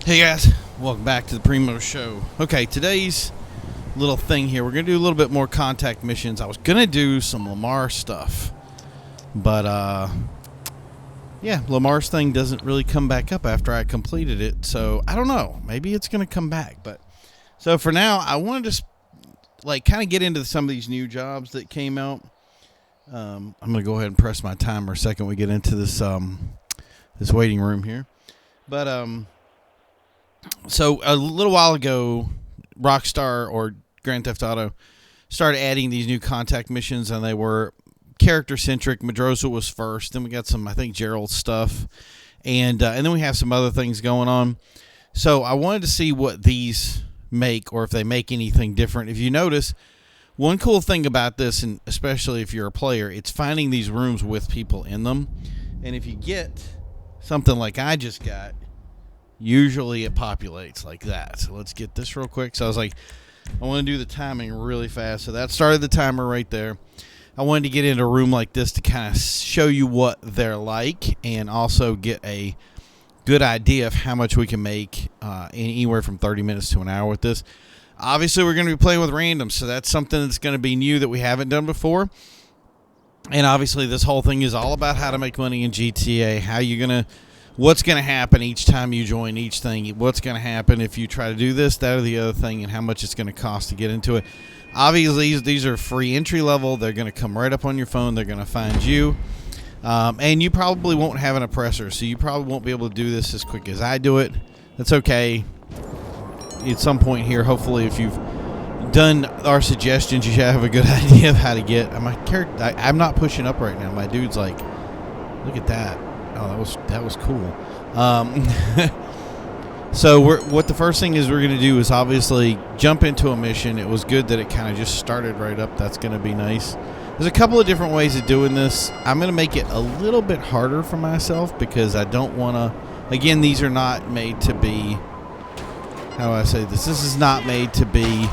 Hey guys, welcome back to the Primo Show. Okay, today's little thing here, we're going to do a little bit more contact missions. I was going to do some Lamar stuff, but yeah, Lamar's thing doesn't really come back up after I completed it, so I don't know. Maybe it's going to come back, but so for now, I wanted to kind of get into some of these new jobs that came out. I'm going to go ahead and press my timer a second we get into this this waiting room here. But so a little while ago, Rockstar or Grand Theft Auto started adding these new contact missions, and they were character-centric. Medrosa was first. Then we got some, I think, Gerald stuff. And then we have some other things going on. So I wanted to see what these make, or if they make anything different. If you notice, one cool thing about this, and especially if you're a player, it's finding these rooms with people in them. And if you get something like I just got, usually it populates like that. So let's get this real quick. So I was like, I want to do the timing really fast. So that started the timer right there. I wanted to get into a room like this to kind of show you what they're like, and also get a good idea of how much we can make anywhere from 30 minutes to an hour with this. Obviously, we're going to be playing with randoms, so that's something that's going to be new that we haven't done before. And obviously, this whole thing is all about how to make money in GTA, what's going to happen each time you join each thing, what's going to happen if you try to do this, that, or the other thing, and how much it's going to cost to get into it. Obviously, these are free entry level. They're going to come right up on your phone. They're going to find you. And you probably won't have an oppressor, so you probably won't be able to do this as quick as I do it. That's okay. At some point here, hopefully, if you've done our suggestions, you should have a good idea of how to get. I'm not pushing up right now. My dude's like, look at that. Oh, that was cool. So what the first thing is we're going to do is obviously jump into a mission. It was good that it kind of just started right up. That's going to be nice. There's a couple of different ways of doing this. I'm going to make it a little bit harder for myself because I don't want to. Again, these are not made to be. How do I say this? This is not made to be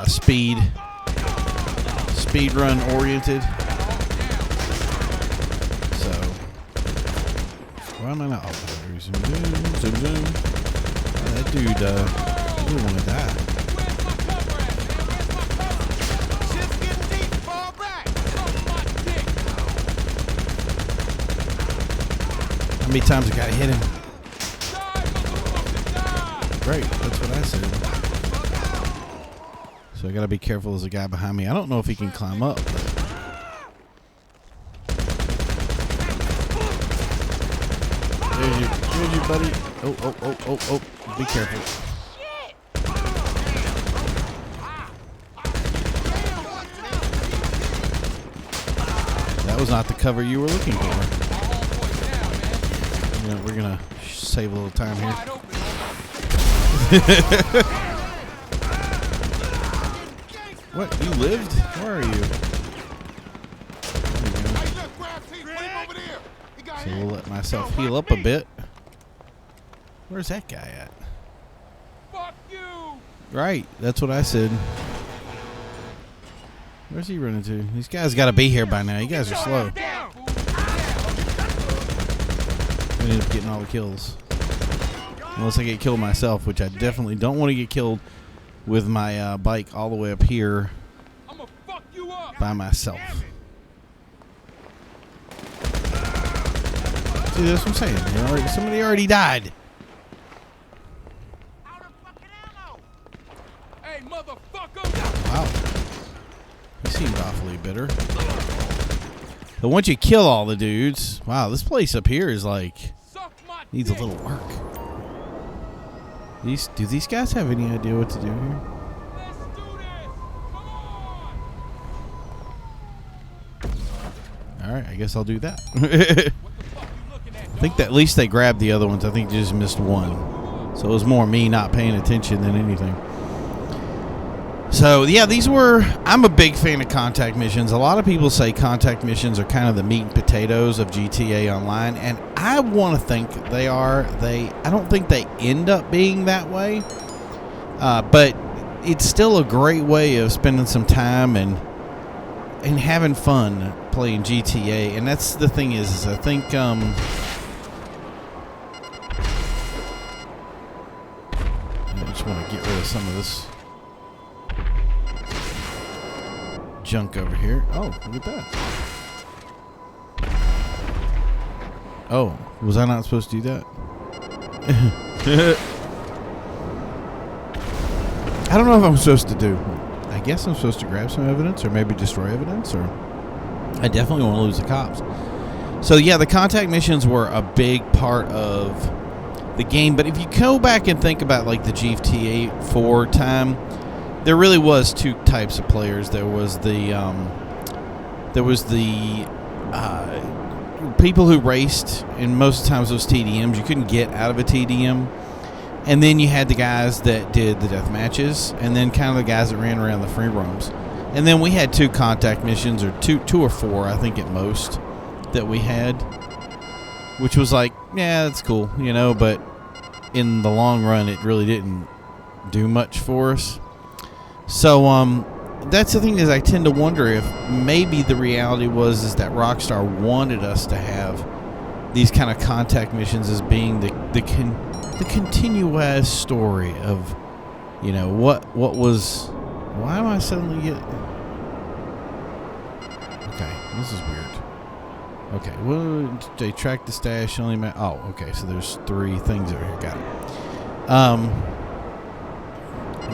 speed run oriented. So why am I not? Oh, zoom. Oh, that dude really want to die. How many times I gotta hit him? Great, that's what I said. So I gotta be careful. There's a guy behind me. I don't know if he can climb up. There's you, buddy. Oh. Be careful. That was not the cover you were looking for. We're gonna save a little time here. What? You lived? Where are you? So we'll let myself heal up a bit. Where's that guy at? Fuck you! Right, that's what I said. Where's he running to? These guys got to be here by now. You guys are slow. I ended up getting all the kills. Unless I get killed myself, which I definitely don't want to get killed with my bike all the way up here by myself. See, that's what I'm saying. Somebody already died. Wow. He seemed awfully bitter. But once you kill all the dudes, wow, this place up here is like needs a little work. Do these guys have any idea what to do here? Let's do this. Come on. All right, I guess I'll do that. I think that at least they grabbed the other ones. I think they just missed one. So it was more me not paying attention than anything. So, yeah, I'm a big fan of contact missions. A lot of people say contact missions are kind of the meat and potatoes of GTA Online, and I want to think they are. I don't think they end up being that way, but it's still a great way of spending some time and having fun playing GTA. And that's the thing is I think just want to get rid of some of this junk over here. Oh, look at that. Oh, was I not supposed to do that? I don't know if I'm supposed to do. I guess I'm supposed to grab some evidence or maybe destroy evidence, or I definitely want to lose the cops. So yeah, the contact missions were a big part of the game, but if you go back and think about like the GTA 4 time, there really was two types of players. There was the people who raced, and most of the times those TDMs, you couldn't get out of a TDM. And then you had the guys that did the death matches, and then kind of the guys that ran around the free roams. And then we had two contact missions, or two or four, I think at most, that we had, which was like, yeah, that's cool, you know, but in the long run, it really didn't do much for us. So, that's the thing, is I tend to wonder if maybe the reality is that Rockstar wanted us to have these kind of contact missions as being the continuous story of, you know, what was. Why am I suddenly get? Okay, this is weird. Okay, well, they track the stash only. Oh, okay, so there's 3 things over here. Got it. I'm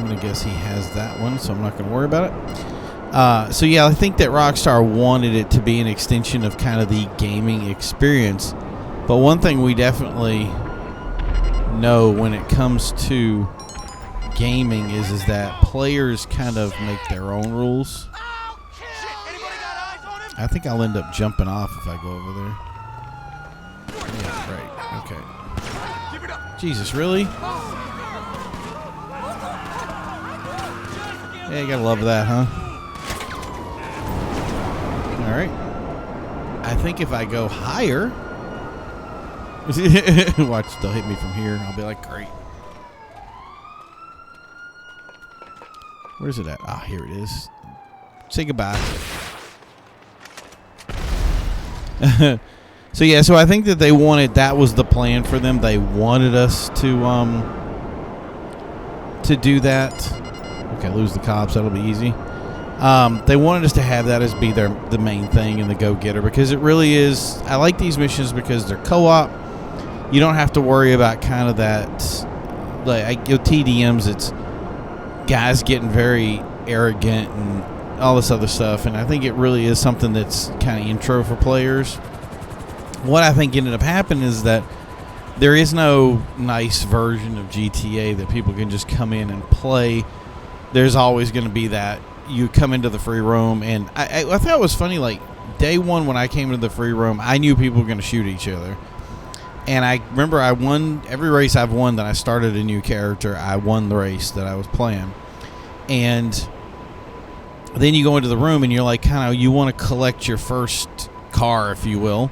gonna guess he has that one, so I'm not gonna worry about it. So yeah, I think that Rockstar wanted it to be an extension of kind of the gaming experience. But one thing we definitely know when it comes to gaming is that players kind of make their own rules. I think I'll end up jumping off if I go over there. Yeah, right. Okay. Jesus, really? Yeah, you gotta love that, huh? Alright. I think if I go higher... Watch, they'll hit me from here. I'll be like, great. Where's it at? Ah, here it is. Say goodbye. So yeah, so I think that they wanted, that was the plan for them. They wanted us to do that. Okay, lose the cops. That'll be easy. They wanted us to have that as be the main thing and the go-getter, because it really is. I like these missions because they're co-op. You don't have to worry about kind of that, like TDMs. It's guys getting very arrogant and all this other stuff, and I think it really is something that's kind of intro for players. What I think ended up happening is that there is no nice version of GTA that people can just come in and play. There's always going to be that you come into the free roam, and I thought it was funny, like day one when I came into the free roam, I knew people were going to shoot each other. And I remember I won every race I've won that I started a new character. I won the race that I was playing. And then you go into the room and you're like, kind of, you want to collect your first car, if you will.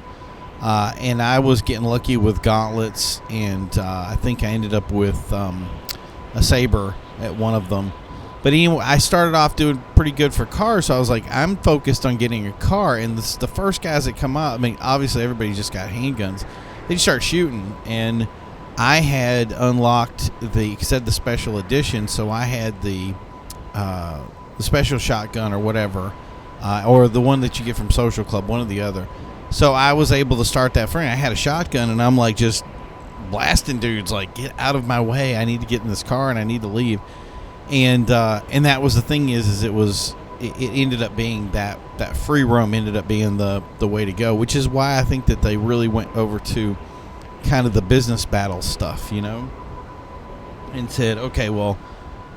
And I was getting lucky with gauntlets, and I think I ended up with a Saber at one of them. But anyway, I started off doing pretty good for cars, so I was like, I'm focused on getting a car. And the first guys that come out, I mean, obviously everybody just got handguns. They start shooting, and I had unlocked the special edition, so I had the special shotgun or whatever, or the one that you get from Social Club, one or the other. So I was able to start that frame. I had a shotgun, and I'm like just blasting dudes, like, get out of my way. I need to get in this car, and I need to leave. And that was the thing is it ended up being that free roam ended up being the way to go, which is why I think that they really went over to kind of the business battle stuff, you know, and said, okay, well,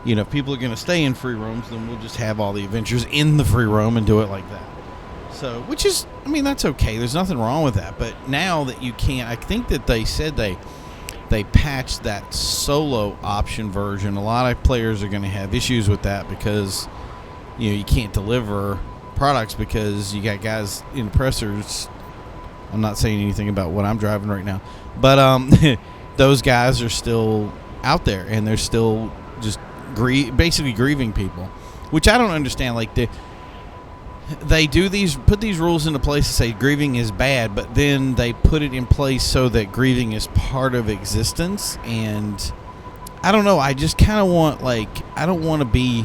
you know, if people are going to stay in free roams, then we'll just have all the adventures in the free roam and do it like that. So, which is, I mean, that's okay. There's nothing wrong with that. But now that you can't, I think that they said they patched that solo option version. A lot of players are going to have issues with that because, you know, you can't deliver products because you got guys in Oppressors. I'm not saying anything about what I'm driving right now, but those guys are still out there, and they're still just basically grieving people, which I don't understand. Like they put these rules into place to say grieving is bad, but then they put it in place so that grieving is part of existence. And I don't know. I just kind of want, like, I don't want to be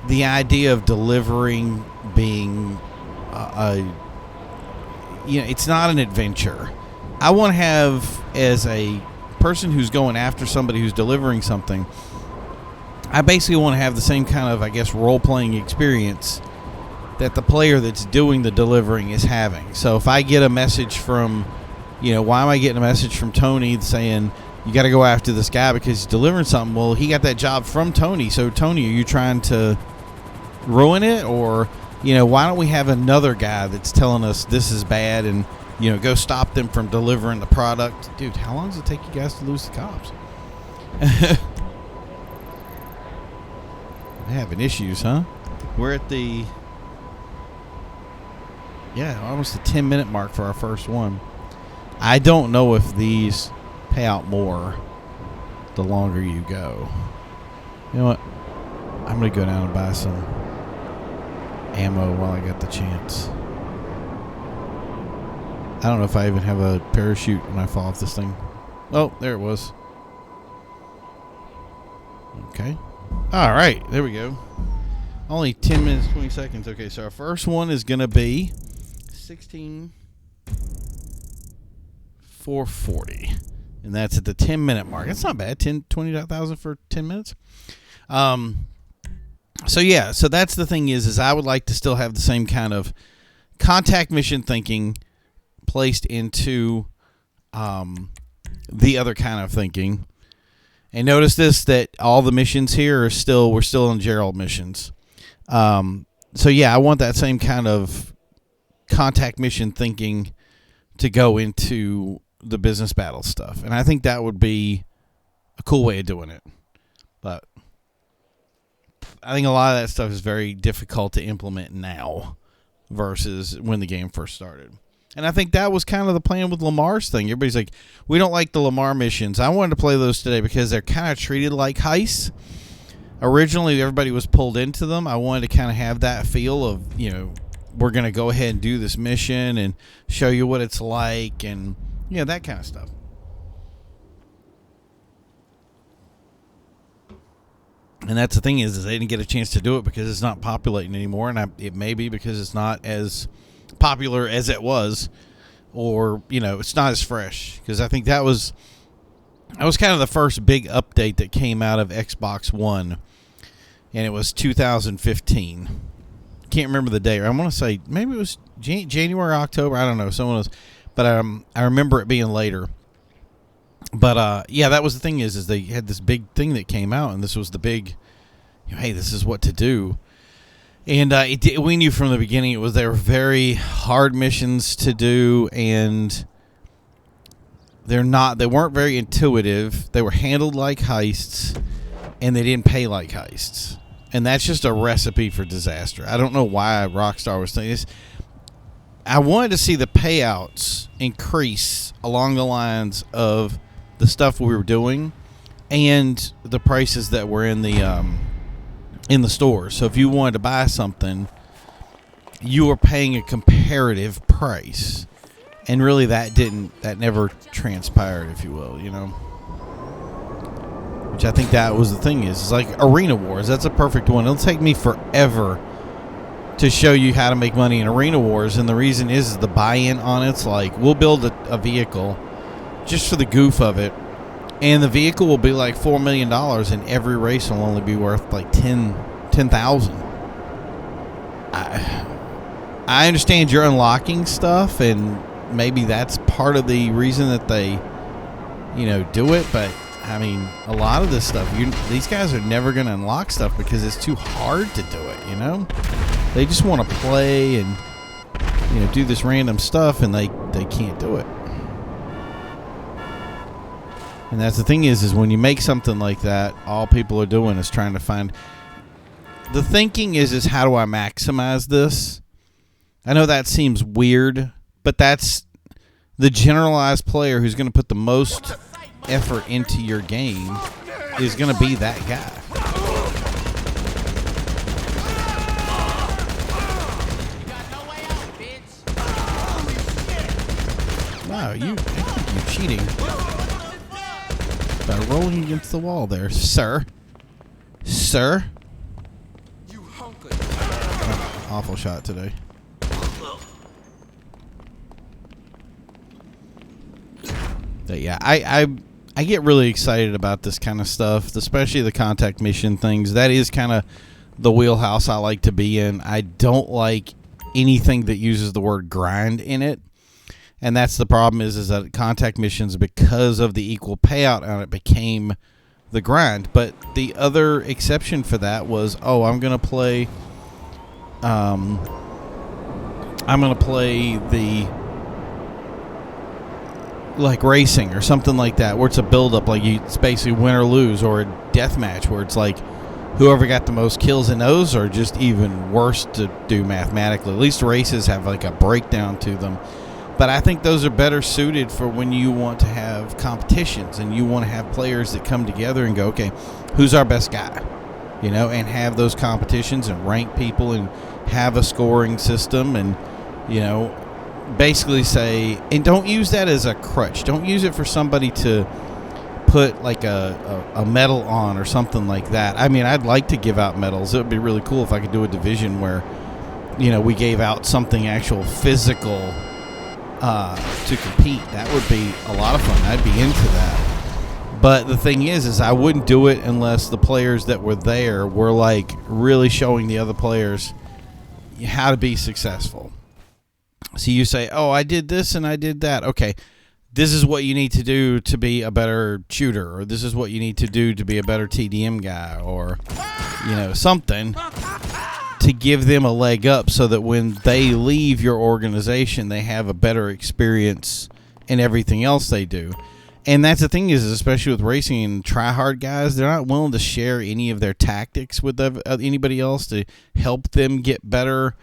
the idea of delivering being it's not an adventure. I want to have, as a person who's going after somebody who's delivering something, I basically want to have the same kind of, I guess, role-playing experience that the player that's doing the delivering is having. So if I get a message from, why am I getting a message from Tony saying, you got to go after this guy because he's delivering something? Well, he got that job from Tony. So, Tony, are you trying to ruin it? Or, why don't we have another guy that's telling us this is bad and, go stop them from delivering the product? Dude, how long does it take you guys to lose the cops? Having issues, huh? We're at the almost the 10-minute mark for our first one. I don't know if these pay out more the longer you go. You know what? I'm gonna go down and buy some ammo while I got the chance. I don't know if I even have a parachute when I fall off this thing. Oh, there it was. Okay. All right, there we go. Only 10 minutes, 20 seconds. Okay, so our first one is going to be 16,440. And that's at the 10-minute mark. That's not bad. 20,000 for 10 minutes. So that's the thing is I would like to still have the same kind of contact mission thinking placed into the other kind of thinking. And notice this, that all the missions here we're still in Gerald missions. I want that same kind of contact mission thinking to go into the business battle stuff. And I think that would be a cool way of doing it. But I think a lot of that stuff is very difficult to implement now versus when the game first started. And I think that was kind of the plan with Lamar's thing. Everybody's like, we don't like the Lamar missions. I wanted to play those today because they're kind of treated like heists. Originally, everybody was pulled into them. I wanted to kind of have that feel of, we're going to go ahead and do this mission and show you what it's like and, that kind of stuff. And that's the thing is they didn't get a chance to do it because it's not populating anymore. And it may be because it's not as popular as it was, or it's not as fresh, because I think that was kind of the first big update that came out of Xbox One, and it was 2015. Can't remember the date. I want to say maybe it was January, October. I don't know. Someone was, but I remember it being later. But that was the thing is they had this big thing that came out, and this was the big, hey, this is what to do. And we knew from the beginning they were very hard missions to do, and they weren't very intuitive. They were handled like heists, and they didn't pay like heists. And that's just a recipe for disaster. I don't know why Rockstar was thinking this. I wanted to see the payouts increase along the lines of the stuff we were doing and the prices that were in the stores. So if you wanted to buy something, you were paying a comparative price, and really that never transpired, if you will, which I think that was the thing is it's like Arena Wars. That's a perfect one. It'll take me forever to show you how to make money in Arena Wars, and the reason is the buy-in on it's like we'll build a vehicle just for the goof of it, and the vehicle will be like $4 million, and every race will only be worth like 10,000. I understand you're unlocking stuff, and maybe that's part of the reason that they, do it. But I mean, a lot of this stuff, these guys are never going to unlock stuff because it's too hard to do it. They just want to play and do this random stuff, and they can't do it. And that's the thing is when you make something like that, all people are doing is trying to find. The thinking is how do I maximize this? I know that seems weird, but that's the generalized player who's going to put the most effort into your game is going to be that guy. Wow, you're cheating. Start rolling against the wall there, sir. Sir. You hunker. Oh, awful shot today. But yeah, I get really excited about this kind of stuff, especially the contact mission things. That is kind of the wheelhouse I like to be in. I don't like anything that uses the word grind in it. And that's the problem is that contact missions, because of the equal payout on it, became the grind. But the other exception for that was, oh, I'm going to play the like racing or something like that, where it's a build-up, like it's basically win or lose, or a death match where it's like whoever got the most kills in those are just even worse to do mathematically. At least races have like a breakdown to them. But I think those are better suited for when you want to have competitions and you want to have players that come together and go, okay, who's our best guy? You know, and have those competitions and rank people and have a scoring system and, you know, basically say, and don't use that as a crutch. Don't use it for somebody to put like a medal on or something like that. I mean, I'd like to give out medals. It would be really cool if I could do a division where, you know, we gave out something actual physical to compete. That would be a lot of fun. I'd be into that. But the thing is I wouldn't do it unless the players that were there were like really showing the other players how to be successful. So you say, oh, I did this and I did that. Okay, this is what you need to do to be a better shooter, or this is what you need to do to be a better TDM guy, or, you know, something to give them a leg up so that when they leave your organization, they have a better experience in everything else they do. And that's the thing is, especially with racing and try-hard guys, they're not willing to share any of their tactics with anybody else to help them get better.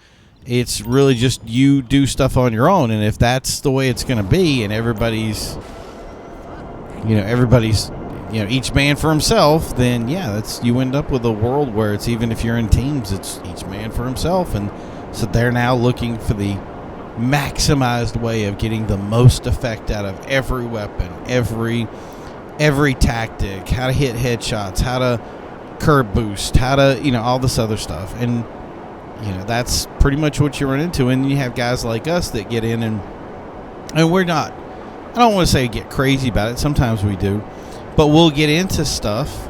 It's really just you do stuff on your own, and if that's the way it's going to be, and everybody's, you know, each man for himself, then yeah, that's, you end up with a world where it's, even if you're in teams, it's each man for himself, and so they're now looking for the maximized way of getting the most effect out of every weapon, every tactic, how to hit headshots, how to curb boost, how to, you know, all this other stuff. And you know, that's pretty much what you run into. And you have guys like us that get in and we're not, I don't want to say get crazy about it. Sometimes we do, but we'll get into stuff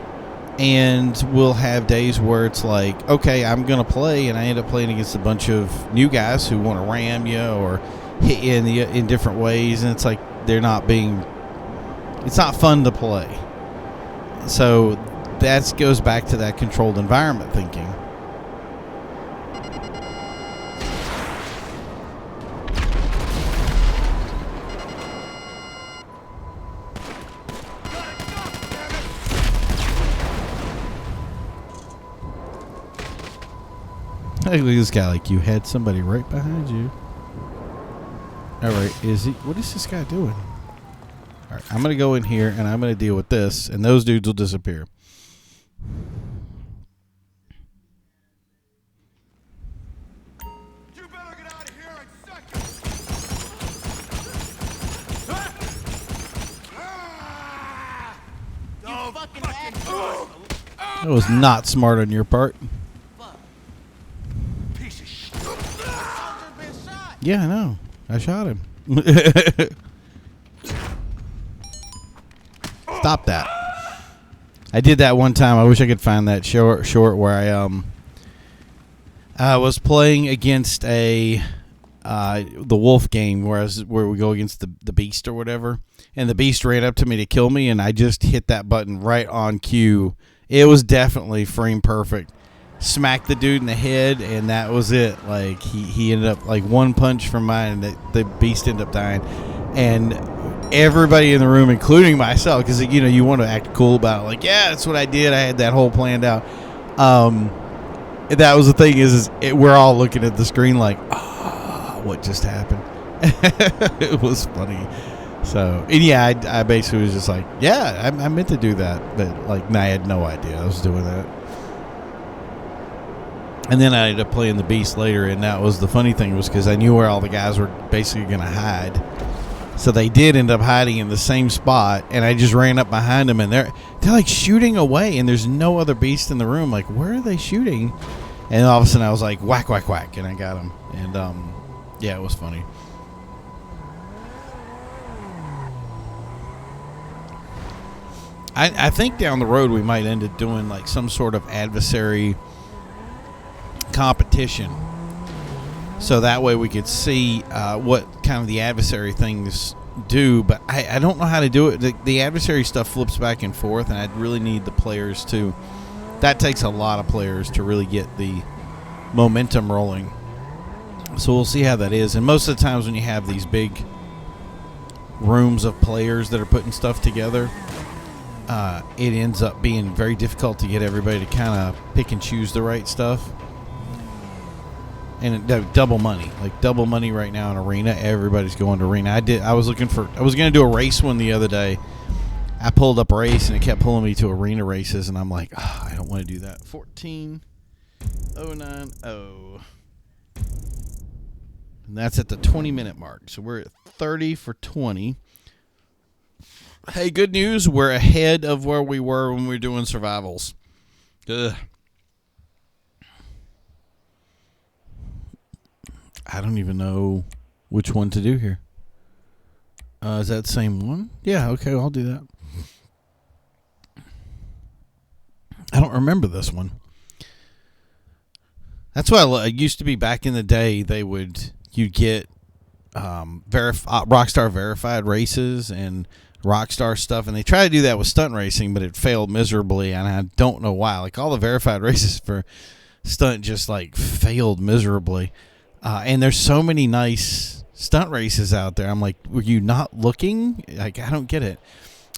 and we'll have days where it's like, okay, I'm going to play, and I end up playing against a bunch of new guys who want to ram you or hit you in different ways. And it's like, it's not fun to play. So that goes back to that controlled environment thinking. Look at this guy, like you had somebody right behind you. Alright, what is this guy doing? Alright, I'm going to go in here and I'm going to deal with this, and those dudes will disappear. You better get out of here in seconds. You fucking asshole. That was not smart on your part. Yeah, I know. I shot him. Stop that. I did that one time. I wish I could find that short where I was playing against the wolf game where we go against the beast or whatever, and the beast ran up to me to kill me, and I just hit that button right on cue. It was definitely frame perfect. Smacked the dude in the head, and that was it. Like he ended up like one punch from mine, and the beast ended up dying. And everybody in the room, including myself, because you know you want to act cool about it, like, yeah, that's what I did. I had that whole planned out. That was the thing we're all looking at the screen like, what just happened? It was funny. So, and yeah, I basically was just like, yeah, I meant to do that, but like, I had no idea I was doing that. And then I ended up playing the beast later, and that was the funny thing, was because I knew where all the guys were basically going to hide. So they did end up hiding in the same spot, and I just ran up behind them, and they're like shooting away, and there's no other beast in the room. Like, where are they shooting? And all of a sudden I was like, whack, whack, whack, and I got them. And yeah, it was funny. I think down the road we might end up doing like some sort of adversary competition, so that way we could see what kind of the adversary things do. But I don't know how to do it. The adversary stuff flips back and forth, and I'd really need the players to. That takes a lot of players to really get the momentum rolling. So we'll see how that is. And most of the times when you have these big rooms of players that are putting stuff together, it ends up being very difficult to get everybody to kind of pick and choose the right stuff. And double money, like double money right now in arena. Everybody's going to arena. I was going to do a race one the other day. I pulled up a race and it kept pulling me to arena races, and I'm like, oh, I don't want to do that. 14,090. And that's at the 20-minute mark. So we're at 30 for 20. Hey, good news. We're ahead of where we were when we were doing survivals. Ugh. I don't even know which one to do here. Is that the same one? Yeah, okay, I'll do that. I don't remember this one. That's why it used to be back in the day. You'd get Rockstar verified races and Rockstar stuff, and they try to do that with stunt racing, but it failed miserably, and I don't know why. Like, all the verified races for stunt just like failed miserably. And there's so many nice stunt races out there. I'm like, were you not looking? Like, I don't get it.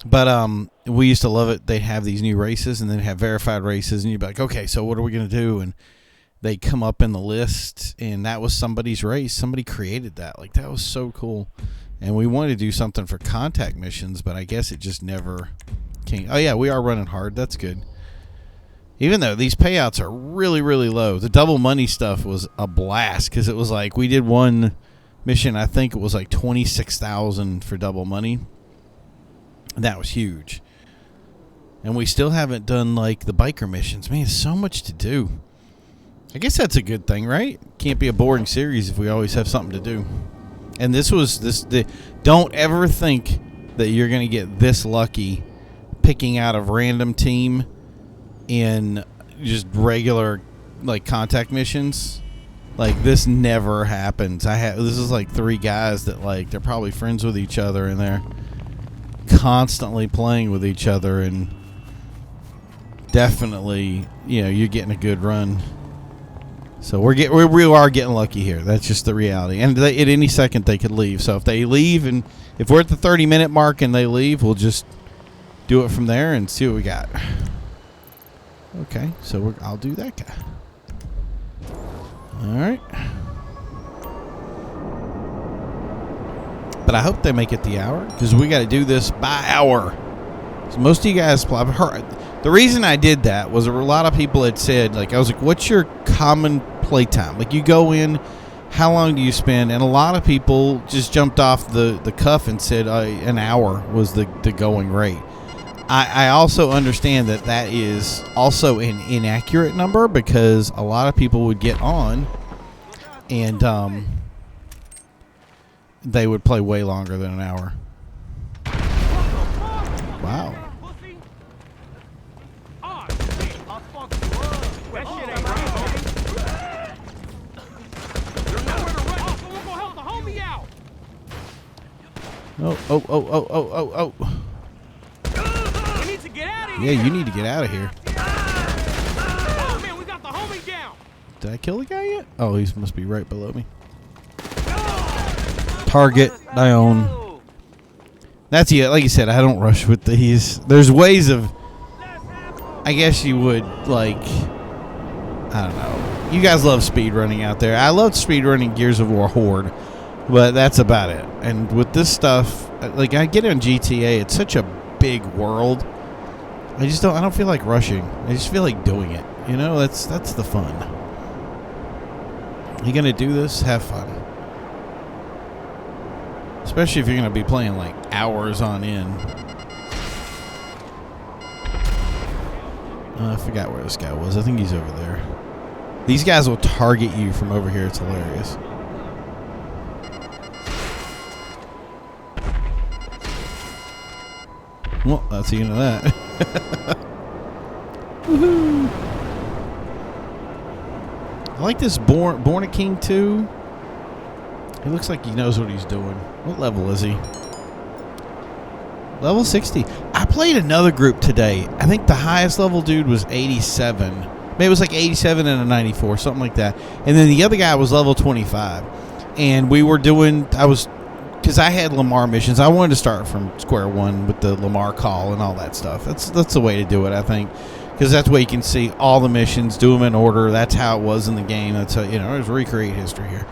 But we used to love it. They'd have these new races, and then have verified races, and you'd be like, okay, so what are we going to do? And they come up in the list, and that was somebody's race. Somebody created that. Like, that was so cool. And we wanted to do something for contact missions, but I guess it just never came. Oh, yeah, we are running hard. That's good. Even though these payouts are really, really low. The double money stuff was a blast, because it was like we did one mission, I think it was like 26,000 for double money. And that was huge. And we still haven't done like the biker missions. Man, so much to do. I guess that's a good thing, right? Can't be a boring series if we always have something to do. And don't ever think that you're going to get this lucky picking out a random team in just regular like contact missions. Like, this never happens. This is like 3 guys that like they're probably friends with each other, and they're constantly playing with each other, and definitely, you're getting a good run. So we are getting lucky here. That's just the reality. And at any second they could leave. So if they leave, and if we're at the 30-minute mark and they leave, we'll just do it from there and see what we got. Okay, so I'll do that guy. All right. But I hope they make it the hour, because we got to do this by hour. So most of you guys, I've heard, the reason I did that was a lot of people had said, like, I was like, what's your common playtime? Like, you go in, how long do you spend? And a lot of people just jumped off the cuff and said an hour was the going rate. I also understand that is also an inaccurate number, because a lot of people would get on and they would play way longer than an hour. Wow. Oh. We need to get out of Yeah, here. you need to get out of here. Oh man, we got the homie down. Did I kill the guy yet? Oh, he must be right below me. Target down. That's it. Like you said, I don't rush with these. There's ways of, I guess you would, like, I don't know. You guys love speed running out there. I love speed running Gears of War Horde, but that's about it. And with this stuff, like, I get on GTA, it's such a big world. I don't feel like rushing. I just feel like doing it. That's the fun. You gonna do this? Have fun. Especially if you're going to be playing like hours on end. I forgot where this guy was. I think he's over there. These guys will target you from over here. It's hilarious. Well, that's the end of that. Woohoo! I like this Born a King 2. He looks like he knows what he's doing. What level is he? Level 60. I played another group today. I think the highest level dude was 87. Maybe it was like 87 and a 94, something like that. And then the other guy was level 25. And we were doing, because I had Lamar missions. I wanted to start from square one with the Lamar call and all that stuff. That's the way to do it, I think. Because that's the way you can see all the missions, do them in order. That's how it was in the game. That's how, it was recreate history here.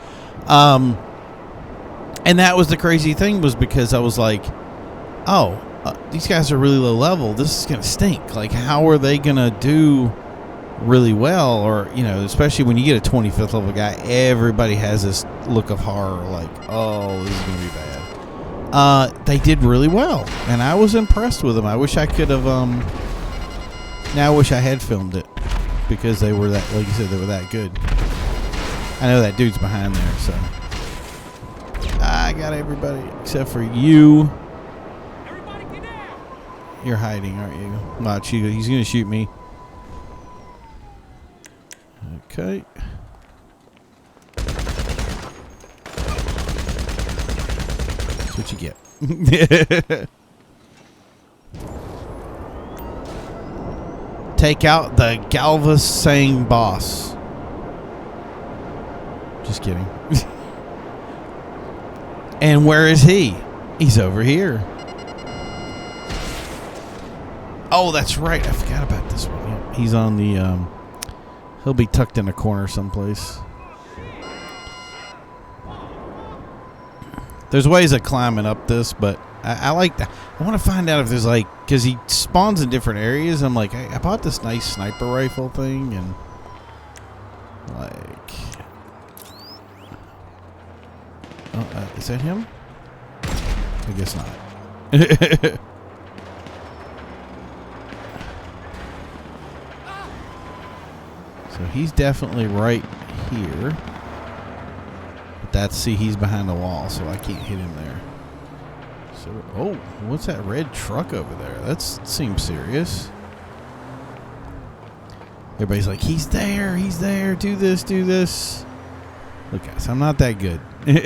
And that was the crazy thing, was because I was like, oh, these guys are really low level. This is going to stink. Like, how are they going to do really well? Or, especially when you get a 25th level guy, everybody has this look of horror, like, oh, this is going to be bad. They did really well, and I was impressed with them. I wish I could have, now I wish I had filmed it, because they were that, like you said, they were that good. I know that dude's behind there, so. I got everybody except for you. Everybody get down. You're hiding, aren't you? Watch, he's going to shoot me. Okay. That's what you get. Take out the Galveston boss. Just kidding. And where is he? He's over here. Oh, that's right. I forgot about this one. Yep. He's on the, he'll be tucked in a corner someplace. There's ways of climbing up this, but I like that. I want to find out if there's like, because he spawns in different areas. I'm like, I bought this nice sniper rifle thing, and like, oh, is that him? I guess not. So he's definitely right here. But he's behind the wall, so I can't hit him there. So, oh, what's that red truck over there? That seems serious. Everybody's like, he's there, do this, do this. Look, guys, I'm not that good. Look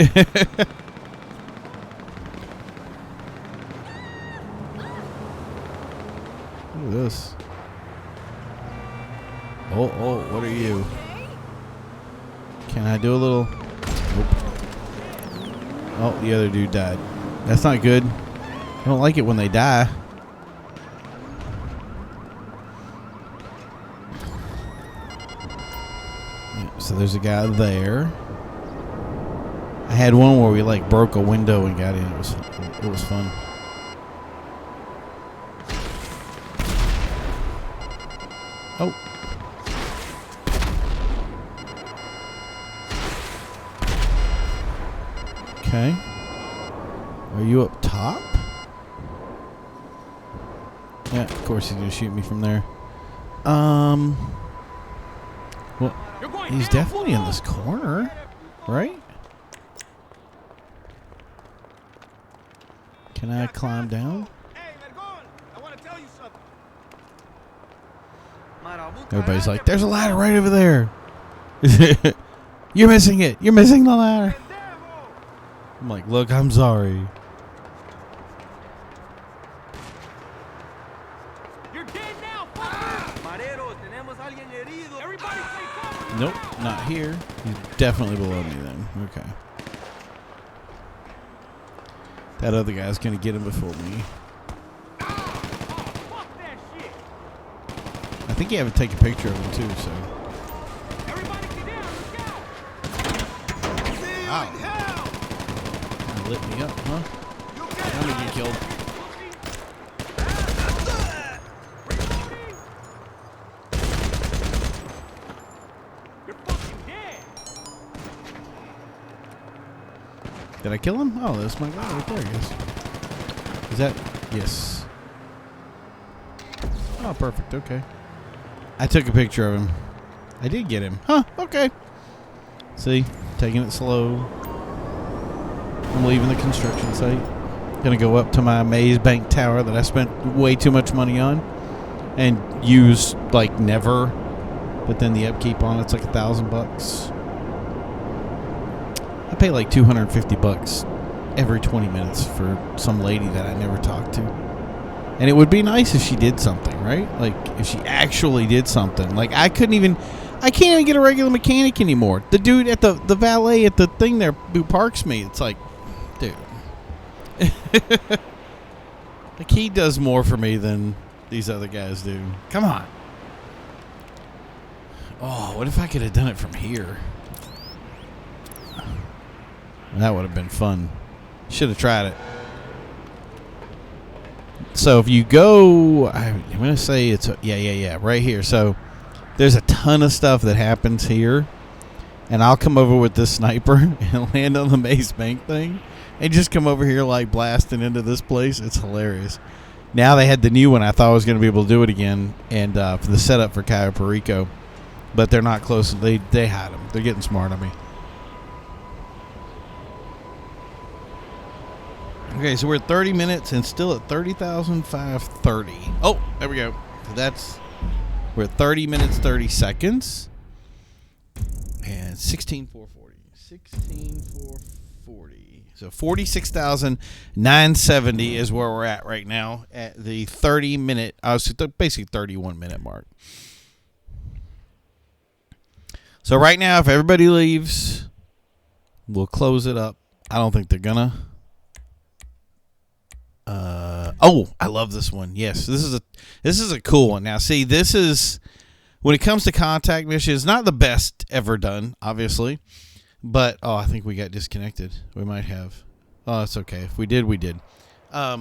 at this. Oh, what are you? Can I do a little? Nope. Oh, the other dude died. That's not good. I don't like it when they die. Yeah, so there's a guy there. I had one where we like broke a window and got in. It was fun. Oh. Okay. Are you up top? Yeah, of course he's gonna shoot me from there. Well, he's definitely in this corner, right? Can I climb down? Hey, Vergon, I want to tell you something. Everybody's like, there's a ladder right over there. You're missing it. You're missing the ladder. I'm like, look, I'm sorry. You're dead now, fucker. Everybody take cover. Nope, not here. He's definitely below me then. Okay. That other guy's gonna get him before me. Oh, fuck that shit. I think you have to take a picture of him too, so. Everybody get down. Let's go. Wow. Lit me up, huh? I'm gonna get killed. You're fucking dead. Did Did I kill him? Oh, that's my guy right there, I guess. Is that? Yes. Oh, perfect. Okay. I took a picture of him. I did get him. Huh. Okay. See? Taking it slow. I'm leaving the construction site. Gonna go up to my maze bank tower that I spent way too much money on. And use, like, never. But then the upkeep on it's like $1,000. I pay like $250 every 20 minutes for some lady that I never talked to. And it would be nice if she did something, right? Like, if she actually did something. Like, I can't even get a regular mechanic anymore. The dude at the valet at the thing there who parks me, it's like, dude. Like, he does more for me than these other guys do. Come on. Oh, what if I could have done it from here? That would have been fun. Should have tried it. So if you go, I'm going to say it's, yeah, right here. So there's a ton of stuff that happens here. And I'll come over with this sniper and land on the maze bank thing. And just come over here like blasting into this place. It's hilarious. Now they had the new one. I thought I was going to be able to do it again. And for the setup for Perico. But they're not close. They had them. They're getting smart on me. Okay, so we're at 30 minutes and still at 30,530. Oh, there we go. So we're at 30 minutes, 30 seconds. And 16,440. 16,440. So 46,970 is where we're at right now at the 30-minute, basically 31-minute mark. So right now, if everybody leaves, we'll close it up. I don't think they're gonna. Oh, I love this one. Yes, this is a cool one. Now, see, this is when it comes to contact missions, not the best ever done, obviously. But I think we got disconnected. We might have. Oh, that's okay. If we did, we did. I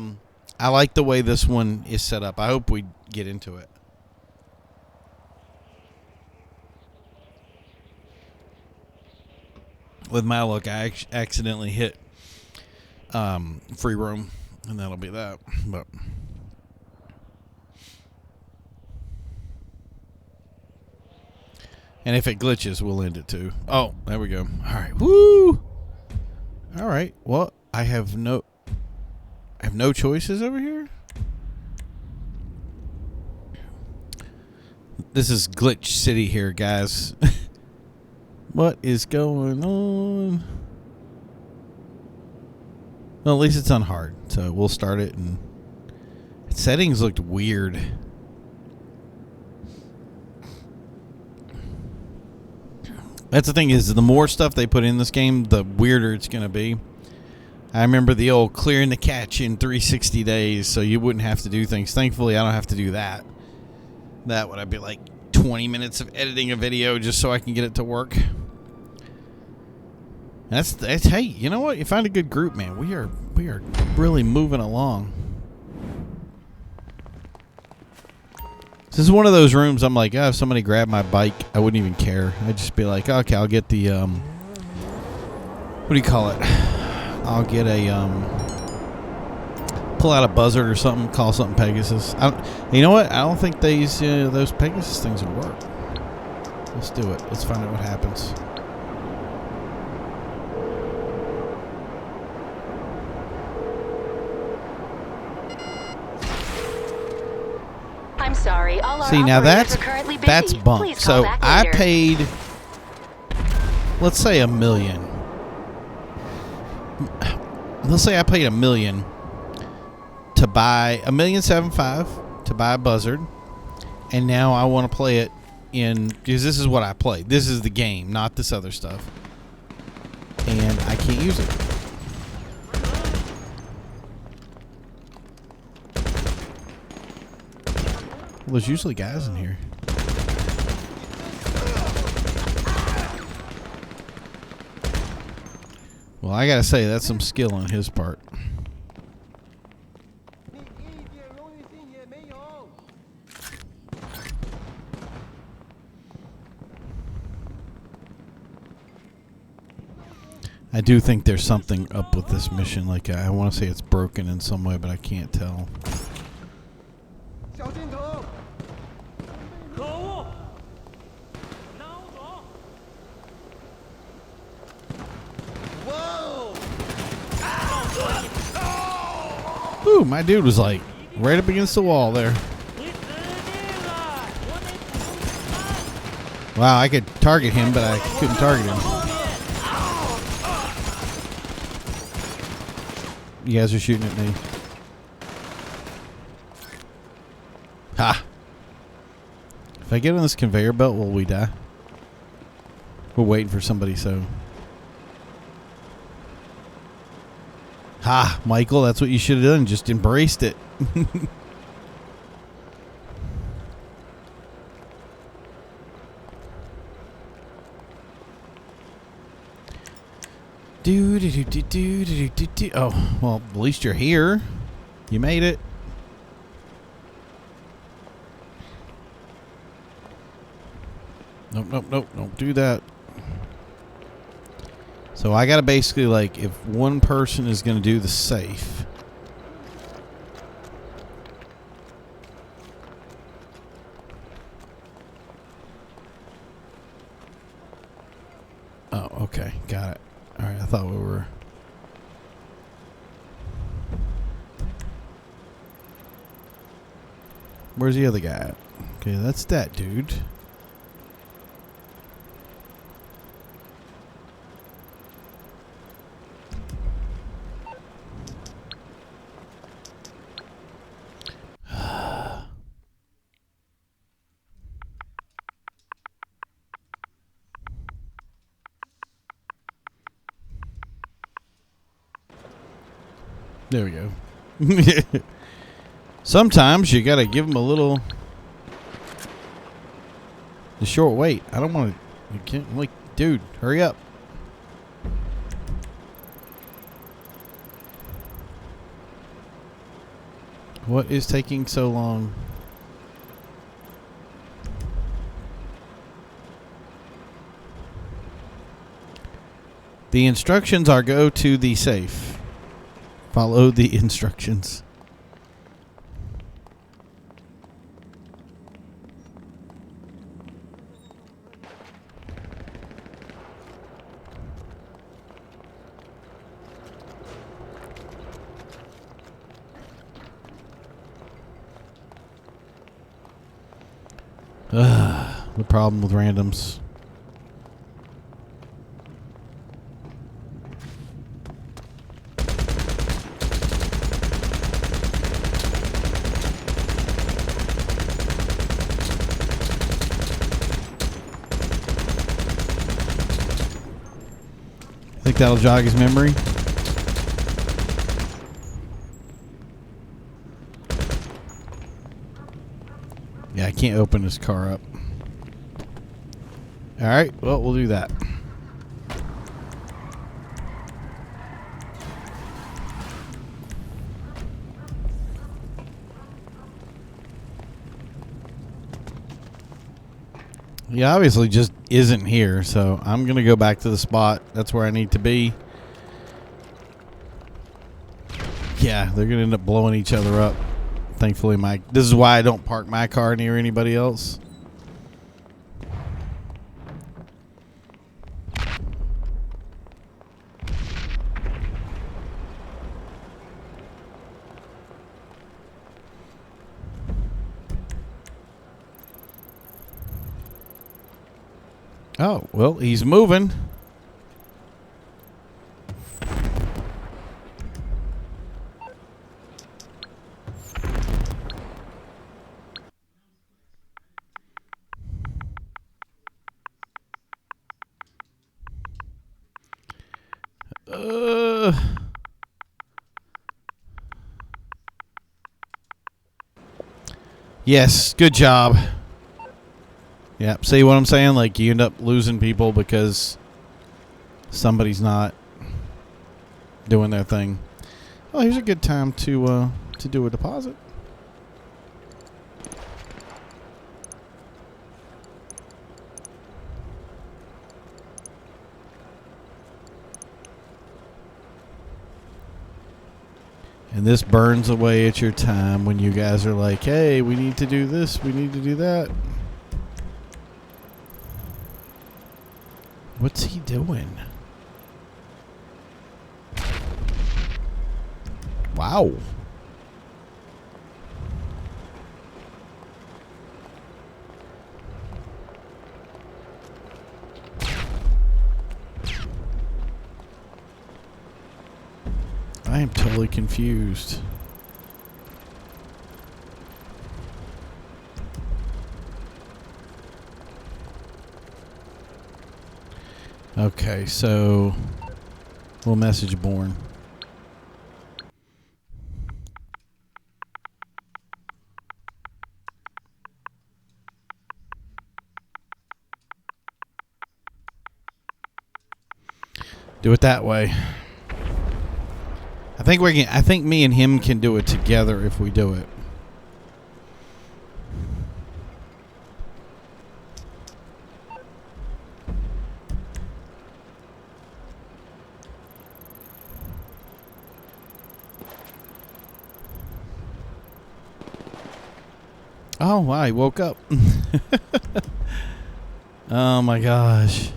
like the way this one is set up. I hope we get into it. With my luck, I accidentally hit freeroam, and that'll be that. But and if it glitches, we'll end it too. Oh, there we go. All right, woo! All right. Well, I have no choices over here. This is Glitch City here, guys. What is going on? Well, at least it's on hard, so we'll start it. And settings looked weird. That's the thing is, the more stuff they put in this game, the weirder it's going to be. I remember the old clearing the cache in 360 days, so you wouldn't have to do things. Thankfully, I don't have to do that. That would be like 20 minutes of editing a video just so I can get it to work. That's hey, you know what? You find a good group, man. We are really moving along. This is one of those rooms I'm like, if somebody grabbed my bike, I wouldn't even care. I'd just be like, okay, I'll get the what do you call it? I'll get a pull out a buzzard or something, call something Pegasus. You know what? I don't think those Pegasus things will work. Let's do it. Let's find out what happens. I'm sorry. All our See, now operators are currently busy. that's bunk. Please call So back I later. paid, let's say $1 million. Let's say I paid $1 million to buy $1.75 million to buy a buzzard, and now I want to play it in, because this is what I play. This is the game, not this other stuff, and I can't use it. Well, there's usually guys in here. Well, I gotta say, that's some skill on his part. I do think there's something up with this mission. Like, I want to say it's broken in some way, but I can't tell. 小心头！ 可恶！让我走。 Ooh, my dude was like right up against the wall there. 你死定了！我得补 Wow, I could target him, but I couldn't target him. 后面。 You guys are shooting at me. Ha! If I get on this conveyor belt, will we die? We're waiting for somebody, so... Ha! Michael, that's what you should have done. Just embraced it. Oh, well, at least you're here. You made it. Nope, nope, nope. Don't do that. So I gotta basically, like, if one person is gonna do the safe. Oh, okay. Got it. Alright, I thought we were... Where's the other guy at? Okay, that's that dude. There we go. Sometimes you gotta give them a little... The short wait. I don't want to... You can't... Like, dude, hurry up. What is taking so long? The instructions are go to the safe. Follow the instructions. The problem with randoms. Think that'll jog his memory? Yeah, I can't open his car up. Alright, well, we'll do that. He obviously just isn't here, so I'm going to go back to the spot. That's where I need to be. Yeah, they're going to end up blowing each other up. Thankfully, this is why I don't park my car near anybody else. Oh, well, he's moving. Yes, good job. Yep, see what I'm saying? Like, you end up losing people because somebody's not doing their thing. Oh, here's a good time to do a deposit. And this burns away at your time when you guys are like, hey, we need to do this, we need to do that. What's he doing? Wow. I am totally confused. Okay, so we'll message Born. Do it that way. I think we can. I think me and him can do it together if we do it. Oh, wow, he woke up. Oh my gosh.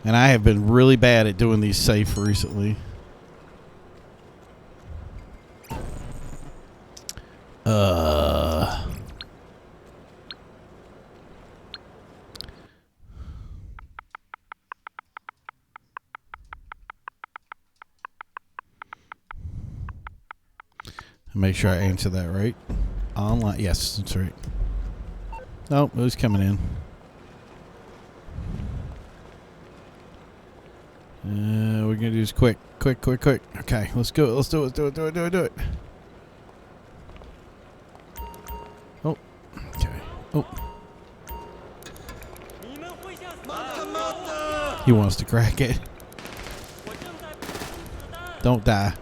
And I have been really bad at doing these safe recently. Make sure I answer that right. Online. Yes, that's right. Oh, who's coming in? We're gonna do this quick. Okay, let's go. Let's do it. Do it. Oh, okay. Oh, he wants to crack it. Don't die.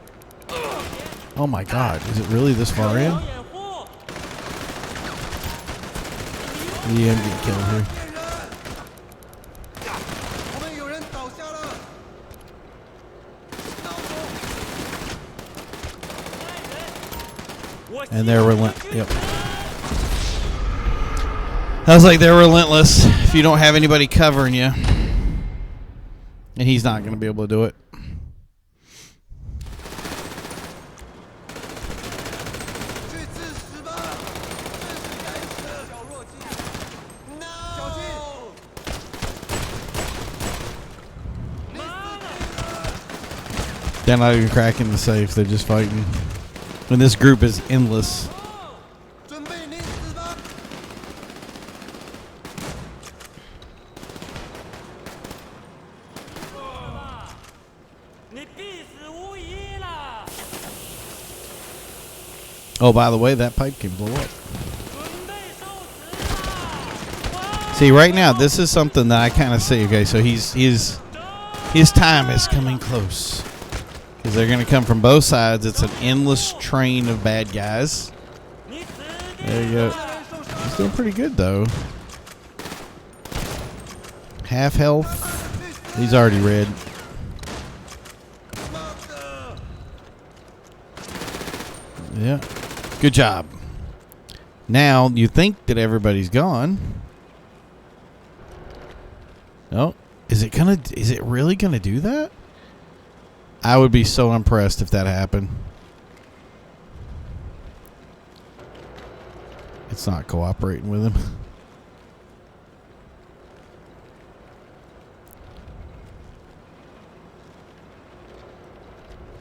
Oh my God, is it really this far in? Yeah, I'm getting killed here. And they're relentless. Yep. I was like, they're relentless if you don't have anybody covering you. And he's not going to be able to do it. They're not even cracking the safe. They're just fighting. When this group is endless. Oh, by the way, that pipe can blow up. See, right now, this is something that I kind of see. Okay, so his time is coming close. Because they're going to come from both sides. It's an endless train of bad guys. There you go. He's doing pretty good, though. Half health. He's already red. Yeah. Good job. Now, you think that everybody's gone. Oh, is it really gonna do that? I would be so impressed if that happened. It's not cooperating with him.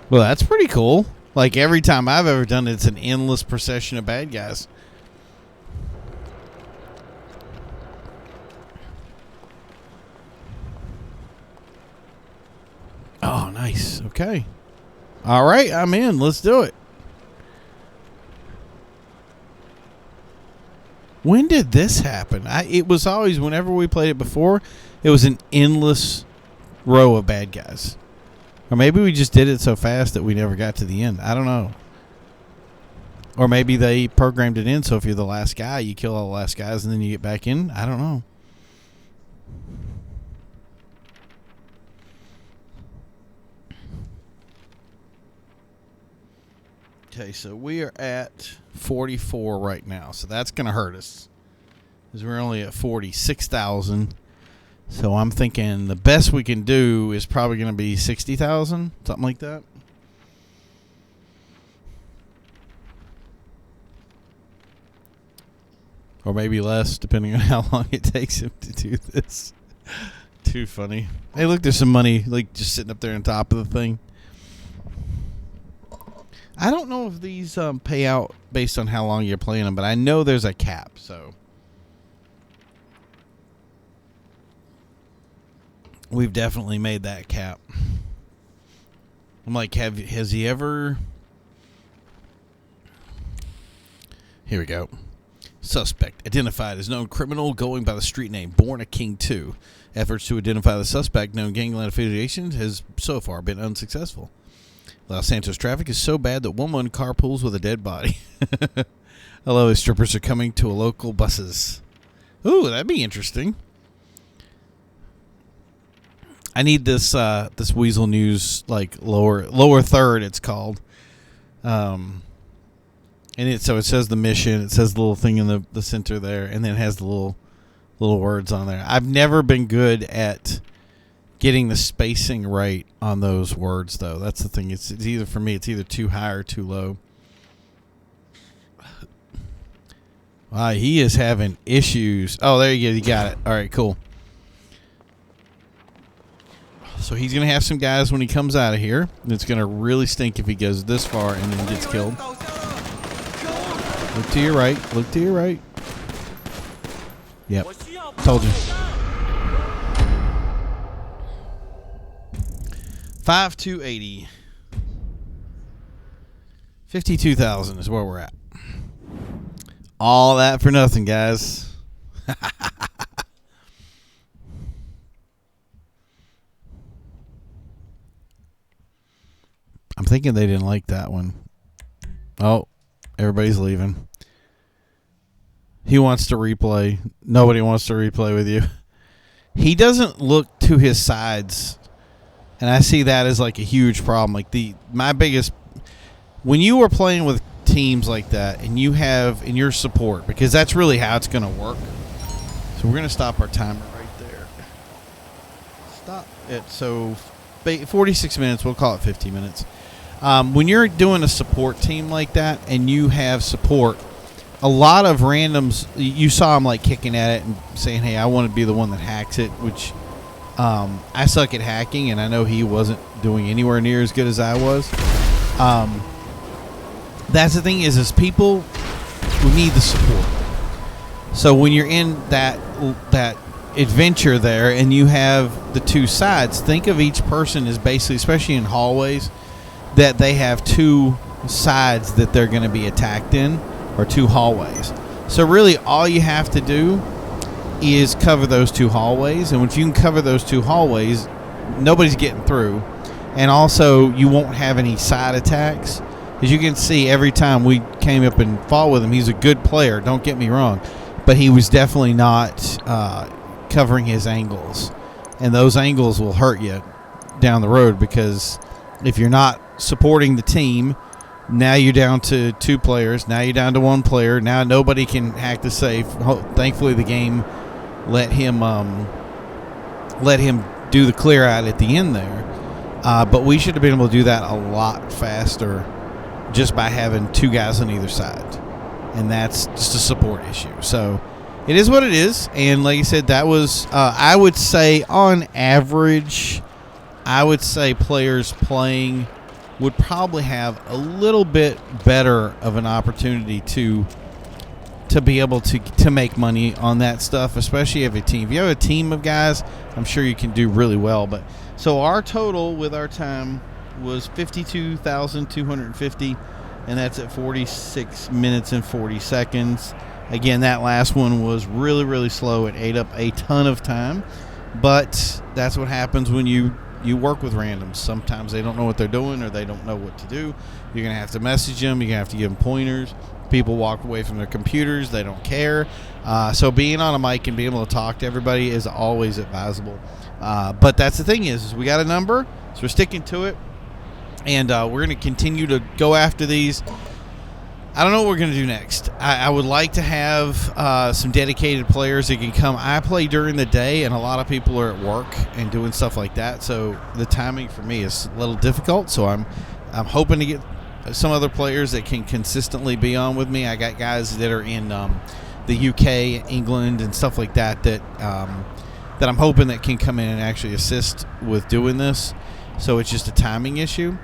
Well, that's pretty cool. Like, every time I've ever done it, it's an endless procession of bad guys. Oh, nice. Okay. All right, I'm in. Let's do it. When did this happen? It was always, whenever we played it before, it was an endless row of bad guys. Or maybe we just did it so fast that we never got to the end. I don't know. Or maybe they programmed it in so if you're the last guy, you kill all the last guys and then you get back in. I don't know. Okay, so we are at 44 right now, so that's going to hurt us because we're only at 46,000. So I'm thinking the best we can do is probably going to be 60,000, something like that. Or maybe less, depending on how long it takes him to do this. Too funny. Hey, look, there's some money like just sitting up there on top of the thing. I don't know if these pay out based on how long you're playing them, but I know there's a cap, so we've definitely made that cap. I'm like, has he ever... Here we go. Suspect identified as known criminal going by the street name Born a King 2. Efforts to identify the suspect known gangland affiliations has so far been unsuccessful. Los Santos traffic is so bad that one carpools with a dead body. Hello, strippers are coming to a local buses. Ooh, that'd be interesting. I need this this Weasel News like lower third. It's called. And so it says the mission. It says the little thing in the center there, and then it has the little words on there. I've never been good at getting the spacing right on those words, though. That's the thing. It's either for me, it's either too high or too low. Wow, he is having issues. Oh, there you go. You got it. All right, cool. So he's going to have some guys when he comes out of here. It's going to really stink if he goes this far and then gets killed. Look to your right. Look to your right. Yep. Told you. 5,280. 52,000 is where we're at. All that for nothing, guys. I'm thinking they didn't like that one. Oh, everybody's leaving. He wants to replay. Nobody wants to replay with you. He doesn't look to his sides, and I see that as like a huge problem. Like my biggest, when you are playing with teams like that, and you have in your support, because that's really how it's going to work. So we're going to stop our timer right there. Stop it. So 46 minutes. We'll call it 50 minutes. When you're doing a support team like that and you have support, a lot of randoms, you saw him like kicking at it and saying, hey, I want to be the one that hacks it, which I suck at hacking, and I know he wasn't doing anywhere near as good as I was. That's the thing is people, we need the support. So when you're in that adventure there and you have the two sides, think of each person as basically, especially in hallways, that they have two sides that they're going to be attacked in, or two hallways. So really all you have to do is cover those two hallways, and if you can cover those two hallways, nobody's getting through, and also you won't have any side attacks. As you can see, every time we came up and fought with him, he's a good player, don't get me wrong, but he was definitely not covering his angles, and those angles will hurt you down the road, because if you're not supporting the team, now you're down to two players, now you're down to one player, now nobody can hack the safe. Thankfully the game let him do the clear out at the end there, but we should have been able to do that a lot faster just by having two guys on either side, and that's just a support issue. So it is what it is, and like I said, that was I would say on average, I would say players playing would probably have a little bit better of an opportunity to be able to make money on that stuff, especially if you have a team. If you have a team of guys, I'm sure you can do really well. But so our total with our time was 52,250, and that's at 46 minutes and 40 seconds. Again, that last one was really, really slow. It ate up a ton of time, but that's what happens when you work with randoms. Sometimes they don't know what they're doing, or they don't know what to do. You're going to have to message them. You're going to have to give them pointers. People walk away from their computers. They don't care. So being on a mic and being able to talk to everybody is always advisable. But that's the thing is we got a number, so we're sticking to it. And we're going to continue to go after these. I don't know what we're going to do next. I would like to have some dedicated players that can come. I play during the day, and a lot of people are at work and doing stuff like that. So the timing for me is a little difficult. So I'm hoping to get some other players that can consistently be on with me. I got guys that are in the UK, England, and stuff like that that I'm hoping that can come in and actually assist with doing this. So it's just a timing issue.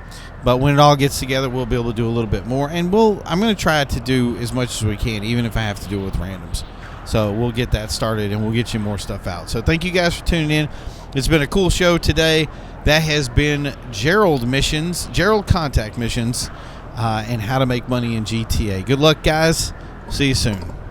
But when it all gets together, we'll be able to do a little bit more. And I'm going to try to do as much as we can, even if I have to do it with randoms. So we'll get that started, and we'll get you more stuff out. So thank you guys for tuning in. It's been a cool show today. That has been Gerald Contact Missions, and how to make money in GTA. Good luck, guys. See you soon.